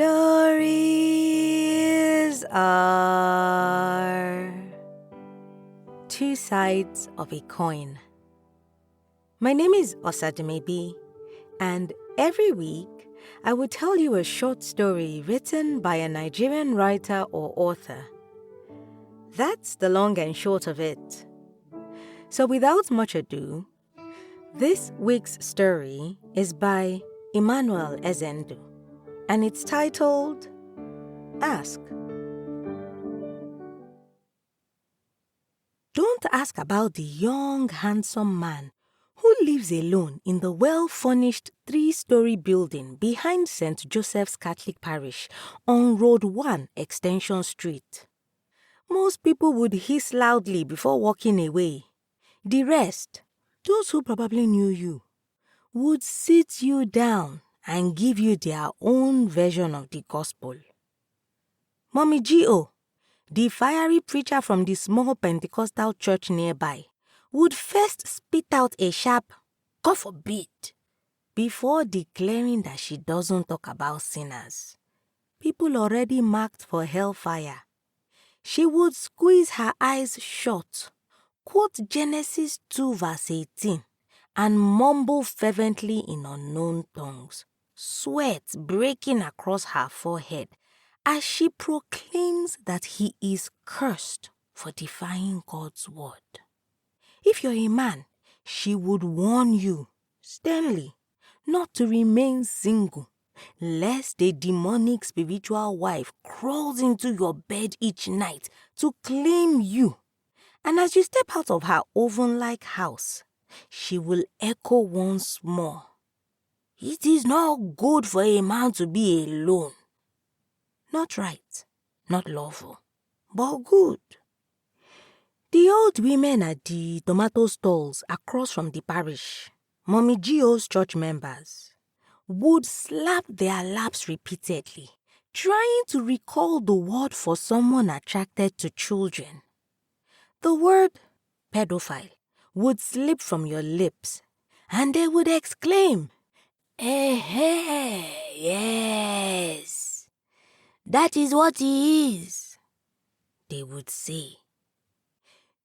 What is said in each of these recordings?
Stories are two sides of a coin. My name is Osademebi, and every week I will tell you a short story written by a Nigerian writer or author. That's the long and short of it. So without much ado, this week's story is by Emmanuel Ezendu, and it's titled Ask. Don't ask about the young, handsome man who lives alone in the well-furnished 3-story building behind St. Joseph's Catholic Parish on Road 1, Extension Street. Most people would hiss loudly before walking away. The rest, those who probably knew you, would sit you down and give you their own version of the gospel. Mommy G.O., the fiery preacher from the small Pentecostal church nearby, would first spit out a sharp, "God forbid," before declaring that she doesn't talk about sinners, people already marked for hellfire. She would squeeze her eyes shut, quote Genesis 2 verse 18, and mumble fervently in unknown tongues, sweat breaking across her forehead as she proclaims that he is cursed for defying God's word. If you're a man, she would warn you sternly not to remain single, lest a demonic spiritual wife crawls into your bed each night to claim you. And as you step out of her oven-like house, she will echo once more, "It is not good for a man to be alone." Not right, not lawful, but good. The old women at the tomato stalls across from the parish, Mommy Gio's church members, would slap their laps repeatedly, trying to recall the word for someone attracted to children. The word pedophile would slip from your lips, and they would exclaim, yes. That is what he is," they would say.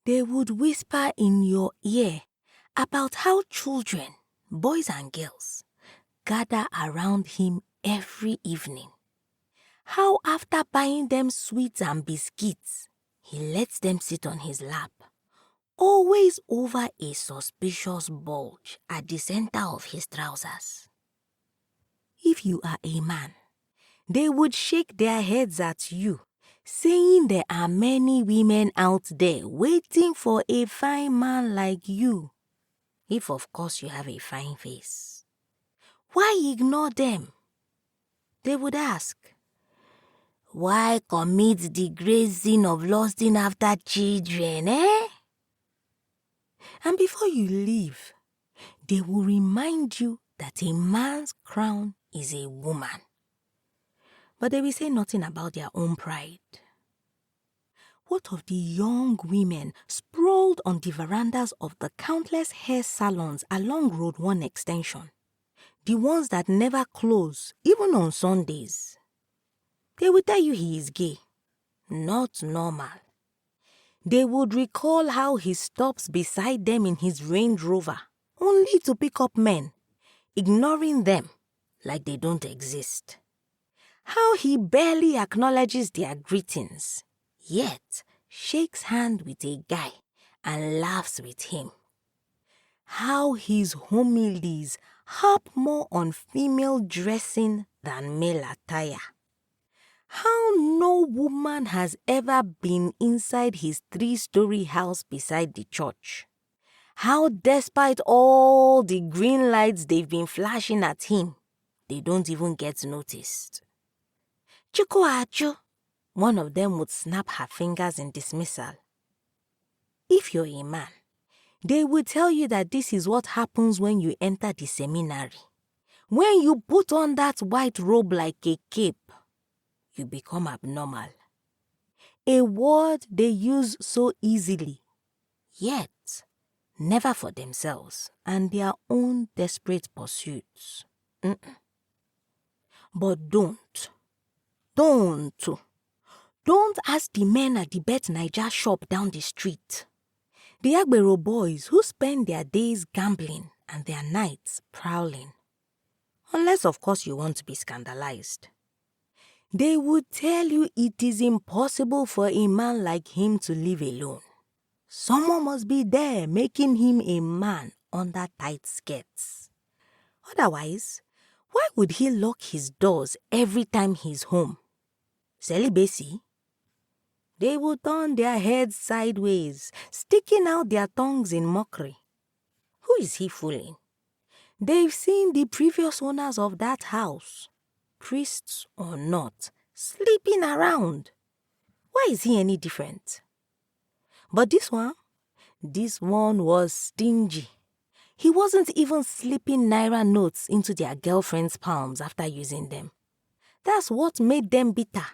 They would whisper in your ear about how children, boys and girls, gather around him every evening. How after buying them sweets and biscuits, he lets them sit on his lap, always over a suspicious bulge at the center of his trousers. If you are a man, they would shake their heads at you, saying there are many women out there waiting for a fine man like you. If of course you have a fine face. Why ignore them? They would ask, why commit the great sin of lusting after children, eh? And before you leave, they will remind you that a man's crown is a woman. But they will say nothing about their own pride. What of the young women sprawled on the verandas of the countless hair salons along Road 1 Extension? The ones that never close, even on Sundays. They will tell you he is gay. Not normal. They would recall how he stops beside them in his Range Rover, only to pick up men, ignoring them like they don't exist. How he barely acknowledges their greetings, yet shakes hand with a guy and laughs with him. How his homilies harp more on female dressing than male attire. How no woman has ever been inside his 3-story house beside the church. How despite all the green lights they've been flashing at him, they don't even get noticed. Chukwuachu, one of them would snap her fingers in dismissal. If you're a man, they will tell you that this is what happens when you enter the seminary. When you put on that white robe like a cape, you become abnormal. A word they use so easily, yet never for themselves and their own desperate pursuits. But don't Don't ask the men at the Bet Naija shop down the street. The Agbero boys who spend their days gambling and their nights prowling. Unless, of course, you want to be scandalized. They would tell you it is impossible for a man like him to live alone. Someone must be there making him a man under tight skirts. Otherwise, why would he lock his doors every time he's home? Celibacy? They would turn their heads sideways, sticking out their tongues in mockery. Who is he fooling? They've seen the previous owners of that house, priests or not, sleeping around. Why is he any different? But this one was stingy. He wasn't even slipping naira notes into their girlfriends' palms after using them. That's what made them bitter.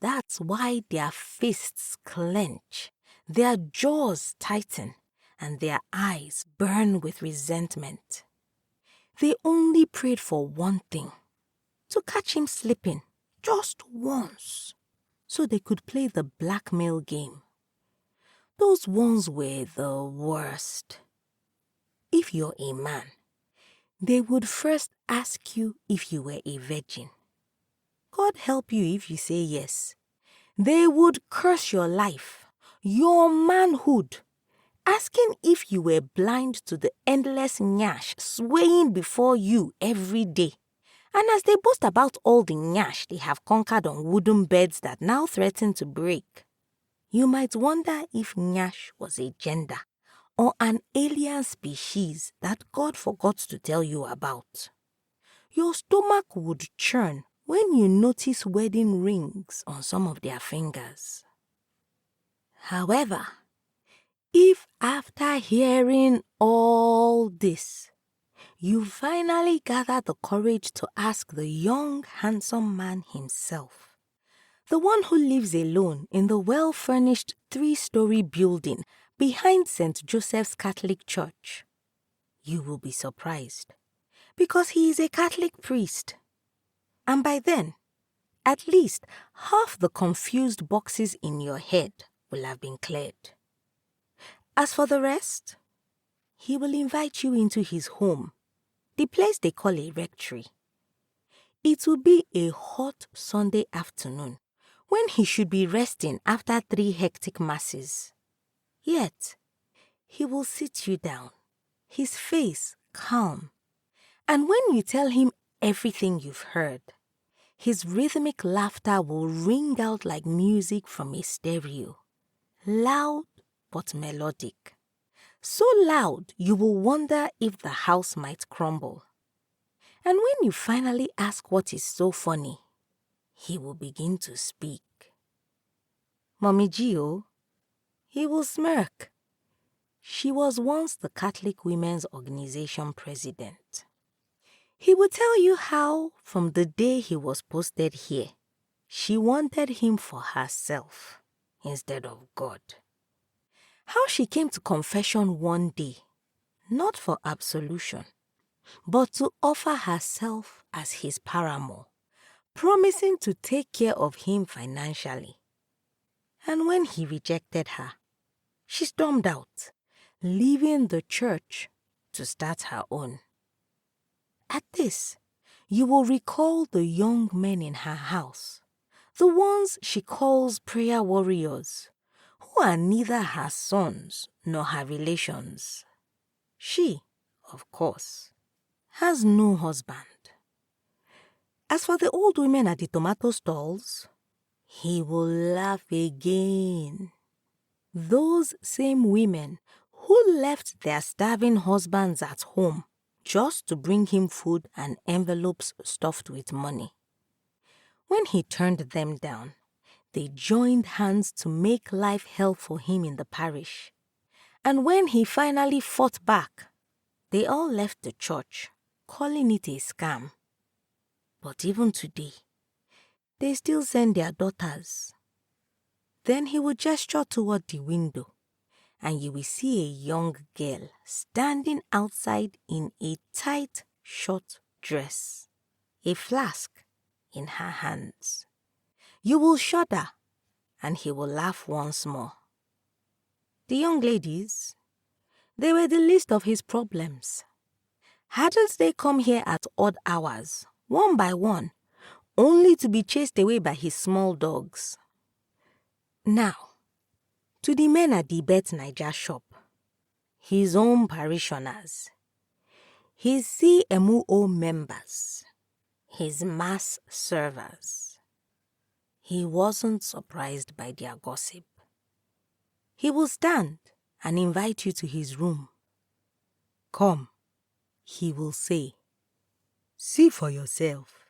That's why their fists clench, their jaws tighten, and their eyes burn with resentment. They only prayed for one thing, to catch him slipping, just once, so they could play the blackmail game. Those ones were the worst. If you're a man, they would first ask you if you were a virgin. God help you if you say yes. They would curse your life, your manhood, asking if you were blind to the endless nyash swaying before you every day. And as they boast about all the nyash they have conquered on wooden beds that now threaten to break, you might wonder if nyash was a gender or an alien species that God forgot to tell you about. Your stomach would churn when you notice wedding rings on some of their fingers. However, if after hearing all this, you finally gather the courage to ask the young, handsome man himself, the one who lives alone in the well-furnished 3-story building behind St. Joseph's Catholic Church, you will be surprised, because he is a Catholic priest. And by then, at least half the confused boxes in your head will have been cleared. As for the rest, he will invite you into his home, the place they call a rectory. It will be a hot Sunday afternoon when he should be resting after 3 hectic masses. Yet, he will sit you down, his face calm, and when you tell him everything you've heard, his rhythmic laughter will ring out like music from a stereo, loud but melodic. So loud you will wonder if the house might crumble. And when you finally ask what is so funny, he will begin to speak. Mommy Gio, he will smirk. She was once the Catholic Women's Organization president. He will tell you how, from the day he was posted here, she wanted him for herself instead of God. How she came to confession one day, not for absolution, but to offer herself as his paramour, promising to take care of him financially. And when he rejected her, she stormed out, leaving the church to start her own. At this, you will recall the young men in her house, the ones she calls prayer warriors, who are neither her sons nor her relations. She, of course, has no husband. As for the old women at the tomato stalls, he will laugh again. Those same women who left their starving husbands at home just to bring him food and envelopes stuffed with money. When he turned them down, they joined hands to make life hell for him in the parish. And when he finally fought back, they all left the church, calling it a scam. But even today, they still send their daughters. Then he would gesture toward the window, and you will see a young girl standing outside in a tight, short dress, a flask in her hands. You will shudder, and he will laugh once more. The young ladies, they were the least of his problems. Hadn't they come here at odd hours, one by one, only to be chased away by his small dogs? Now, to the men at the Bet Naija shop, his own parishioners, his CMO members, his mass servers, he wasn't surprised by their gossip. He will stand and invite you to his room. Come, he will say, see for yourself.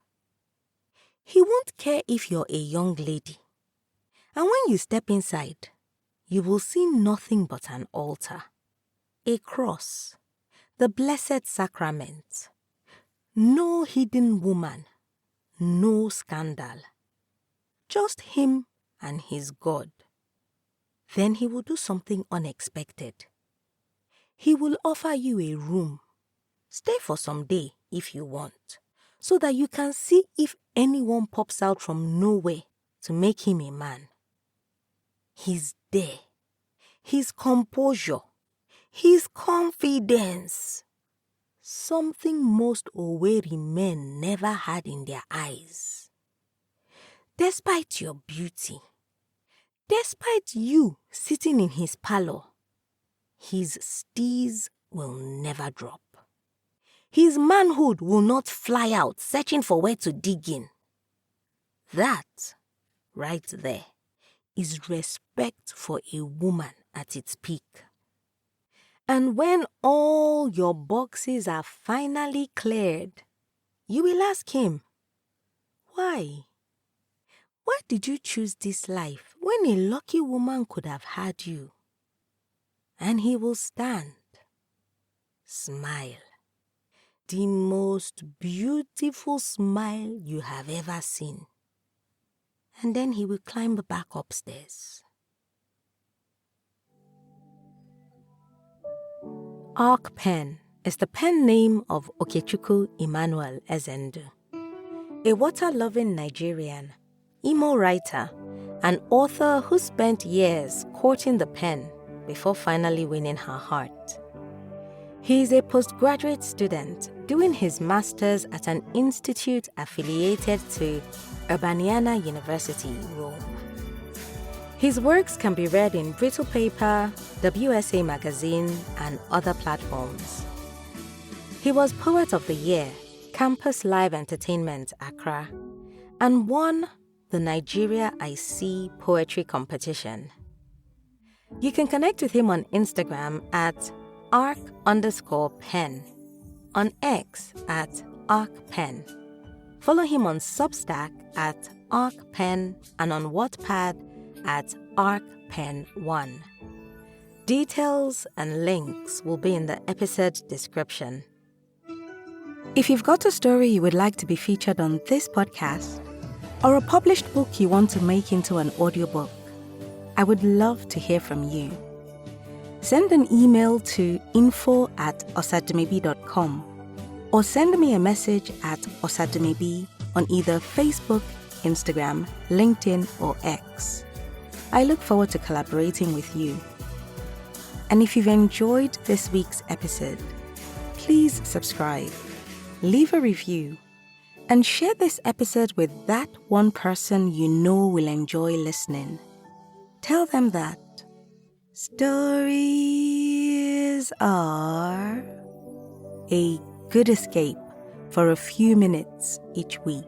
He won't care if you're a young lady. And when you step inside, you will see nothing but an altar, a cross, the Blessed Sacrament. No hidden woman, no scandal. Just him and his God. Then he will do something unexpected. He will offer you a room. Stay for some day if you want, so that you can see if anyone pops out from nowhere to make him a man. His there, his composure, his confidence. Something most Owerri men never had in their eyes. Despite your beauty, despite you sitting in his parlor, his steez will never drop. His manhood will not fly out searching for where to dig in. That, right there, is respect for a woman at its peak. And when all your boxes are finally cleared, you will ask him, why? Why did you choose this life when a lucky woman could have had you? And he will stand, smile, the most beautiful smile you have ever seen. And then he will climb back upstairs. Arc Pen is the pen name of Okechukwu Emmanuel Ezendu, a water-loving Nigerian, emo writer, and author who spent years courting the pen before finally winning her heart. He is a postgraduate student doing his master's at an institute affiliated to Urbaniana University, Rome. His works can be read in Brittle Paper, WSA Magazine, and other platforms. He was Poet of the Year, Campus Live Entertainment, Accra, and won the Nigeria I See Poetry Competition. You can connect with him on Instagram at arc_pen, on X at arcpen. Follow him on Substack at arcpen and on Wattpad at arcpen1. Details and links will be in the episode description. If you've got a story you would like to be featured on this podcast, or a published book you want to make into an audiobook, I would love to hear from you. Send an email to info@osadumebi.com or send me a message at Osadumebi on either Facebook, Instagram, LinkedIn, or X. I look forward to collaborating with you. And if you've enjoyed this week's episode, please subscribe, leave a review, and share this episode with that one person you know will enjoy listening. Tell them that stories are a good escape for a few minutes each week.